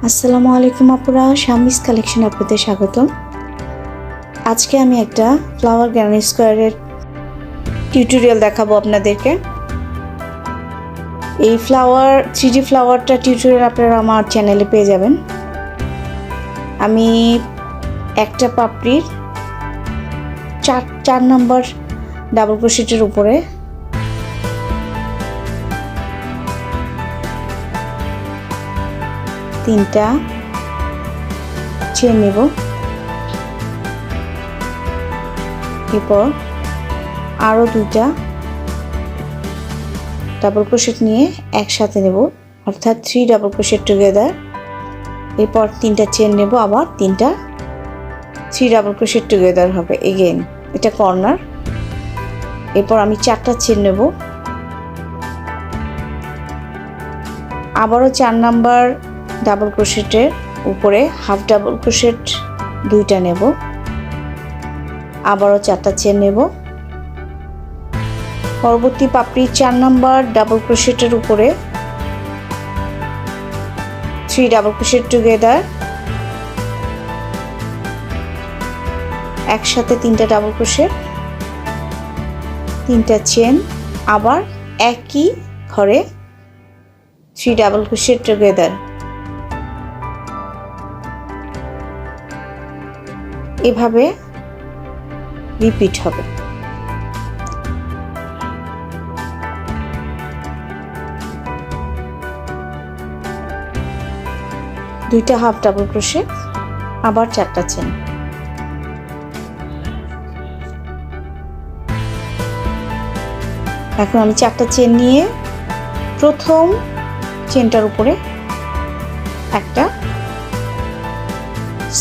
আসসালামু আলাইকুম আপুরা, শামিস কালেকশন আপনাদের স্বাগতম। আজকে আমি একটা ফ্লাওয়ার গ্রানি স্কোয়ারের টিউটোরিয়াল দেখাবো আপনাদেরকে। এই ফ্লাওয়ার 3D ফ্লাওয়ারটা টিউটোরিয়াল আপনারা আমার চ্যানেলে পেয়ে যাবেন। আমি একটা পাপড়ির চার নম্বর ডাবল ক্রোশেটের উপরে তিনটা চেন নেব, এরপর আরও দুইটা ডাবল ক্রোশেট নিয়ে একসাথে নেব, অর্থাৎ 3 ডাবল ক্রোশেট টুগেদার। এরপর তিনটা চেন নেব, আবার তিনটা 3 ডাবল ক্রোশেট টুগেদার হবে এগেইন, এটা কর্নার। এরপর আমি 4টা চেন নেব, আবারও 4 নাম্বার ডাবল ক্রোশেটের উপরে হাফ ডাবল ক্রোশেট দুইটা নেব, আবারও 4টা চেন নেব। পরবর্তী পাপড়ি 4 নাম্বার ডাবল ক্রোশেটের উপরে 3 ডাবল ক্রোশেট টুগেদার, একসাথে 3টা ডাবল ক্রোশেট, 3টা চেন, আবার একই ঘরে 3 ডাবল ক্রোশেট টুগেদার। এভাবে রিপিট হবে। দুইটা হাফ ডাবল ক্রোশেট, আবার 4টা চেন। এখন আমি 4টা চেন নিয়ে প্রথম চেনটার উপরে একটা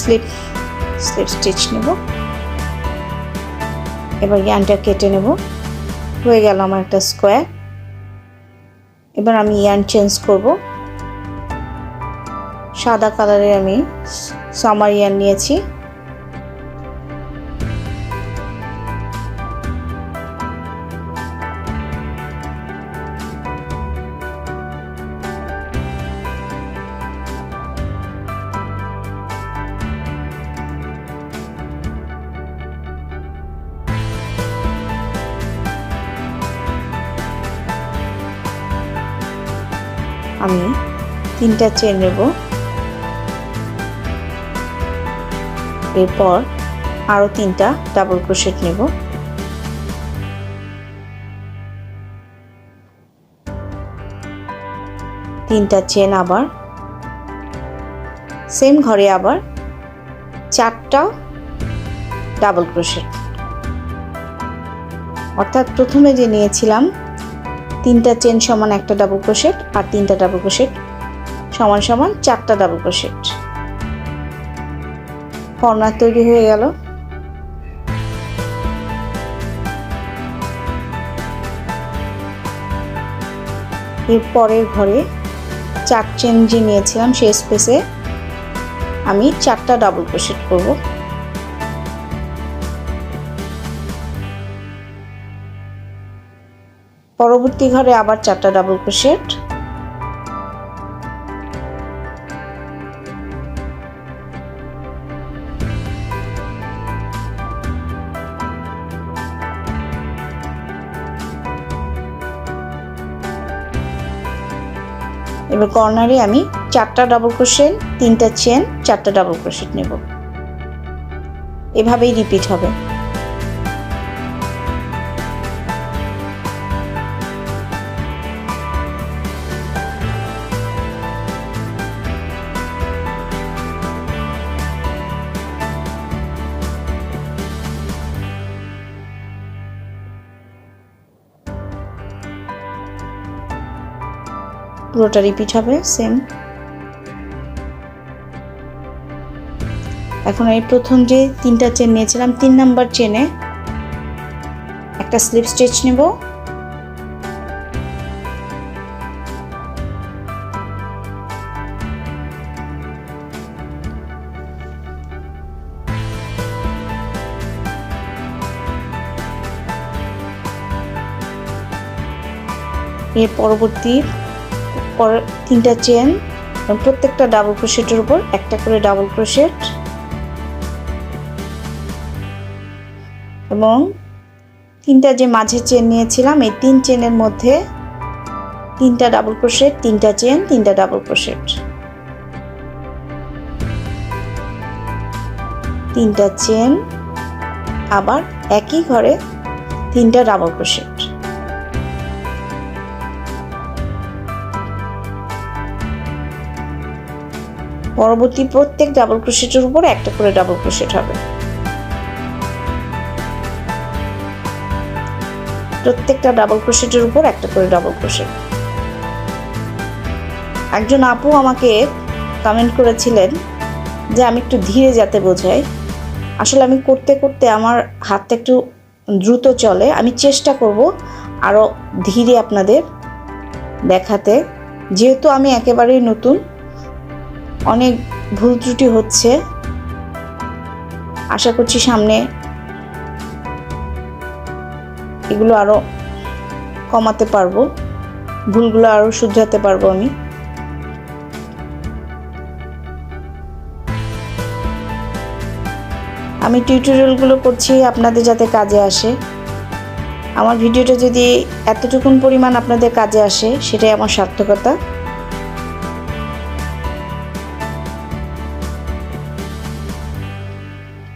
স্লিপ স্টিচ নেব। এবার ইয়ার্নটা কেটে নেব, হয়ে গেল আমার একটা স্কোয়ার। এবার আমি ইয়ার্ন চেঞ্জ করব। সাদা কালারের আমি সামার ইয়ার্ন নিয়েছি। আমি 3টা চেন নেব, এরপর আরও 3টা ডাবল ক্রোশেট নেব। তিনটা চেন, আবার সেম ঘরে আবার 4টা ডাবল ক্রোশেট, অর্থাৎ প্রথমে যে নিয়েছিলাম 3টা চেন সমান একটা ডাবল ক্রোশেট, আর 3টা ডাবল ক্রোশেট সমান সমান 4টা ডাবল ক্রোশেট। কর্নার তৈরি হয়ে গেল। এর পরের ঘরে 4 চেন যে নিয়েছিলাম সেই স্পেসে আমি 4টা ডাবল ক্রোশেট করব। পরবর্তী ঘরে আবার 4টা ডাবল ক্রোশেট, এবার কর্নারে আমি 4টা ডাবল ক্রোশেট, 3টা চেন, 4টা ডাবল ক্রোশেট নেব। এভাবেই রিপিট হবে। পুরোটা রিপিট হবে সেম। এখন এই প্রথম যে 3টা চেন নিয়েছিলাম, 3 নাম্বার চেনে একটা স্লিপ স্টিচ নেব, এর পরবর্তী 3টা চেন প্রত্যেকটা ডাবল ক্রোশেটের উপর একটা করে ডাবল ক্রোশেট এবং তিনটা যে মাঝে চেন নিয়েছিলাম এই 3 চেনের মধ্যে 3টা ডাবল ক্রোশেট, 3টা চেন, 3টা ডাবল ক্রোশেট, 3টা চেন, আবার একই ঘরে 3টা ডাবল ক্রোশেট। পরবর্তী প্রত্যেক ডাবল ক্রোশেটের উপর একটা করে ডাবল ক্রোশেট হবে। প্রত্যেকটা ডাবল ক্রোশেটের উপর একটা করে ডাবল ক্রোশেট। একজন আপু আমাকে কমেন্ট করেছিলেন যে আমি একটু ধীরে যাতে বোঝাই। আসলে আমি করতে করতে আমার হাতটা একটু দ্রুত চলে। আমি চেষ্টা করব আরও ধীরে আপনাদের দেখাতে, যেহেতু আমি একেবারেই নতুন, অনেক ভুল ত্রুটি হচ্ছে। আশা করছি সামনে এগুলো আরও কমাতে পারবো, ভুলগুলো আরও শুধরাতে পারবো। আমি টিউটোরিয়ালগুলো করছি আপনাদের যাতে কাজে আসে। আমার ভিডিওটা যদি এতটুকুন পরিমাণ আপনাদের কাজে আসে সেটাই আমার সার্থকতা।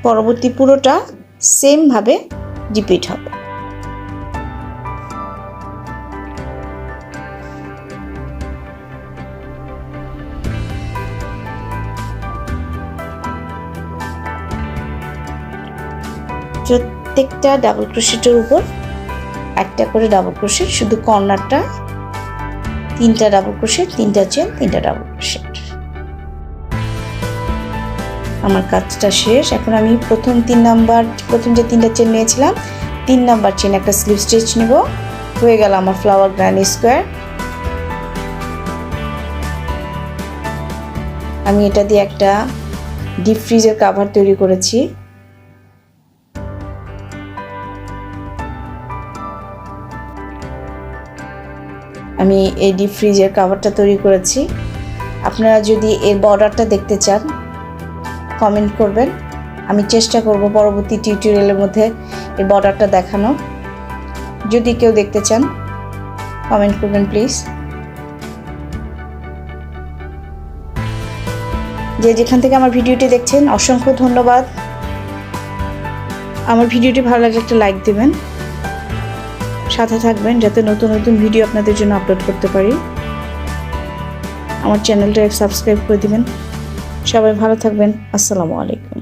পরবর্তী পুরোটা সেম ভাবে রিপিট হবে। প্রত্যেকটা ডাবল ক্রোশেটের উপর একটা করে ডাবল ক্রোশেট, শুধু কর্নারটা 3টা ডাবল ক্রোশেট, 3টা চেন, 3টা ডাবল ক্রোশেট। আমার কাজটা শেষ। এখন আমি প্রথম যে 3টা চেন নিয়েছিলাম 3 নাম্বার চেন একটা স্লিপ স্টিচ নিব। হয়ে গেল আমার ফ্লাওয়ার গ্র্যানি স্কোয়ার। আমি এটা দিয়ে একটা ডিপ ফ্রিজের কভার তৈরি করেছি। আমি এই ডিপ ফ্রিজের কভারটা তৈরি করেছি। আপনারা যদি এর বর্ডারটা দেখতে চান কমেন্ট করবেন। আমি চেষ্টা করব পরবর্তী টিউটোরিয়ালের মধ্যে এই বর্ডারটা দেখানো। যদি কেউ দেখতে চান কমেন্ট করবেন প্লিজ। যেখান থেকে আমার ভিডিওটি দেখছেন অসংখ্য ধন্যবাদ। আমার ভিডিওটি ভালো লাগলে একটা লাইক দিবেন, সাথে থাকবেন যাতে নতুন নতুন ভিডিও আপনাদের জন্য আপলোড করতে পারি। আমার চ্যানেলটা সাবস্ক্রাইব করে দিবেন। সবাই ভালো থাকবেন। আসসালামু আলাইকুম।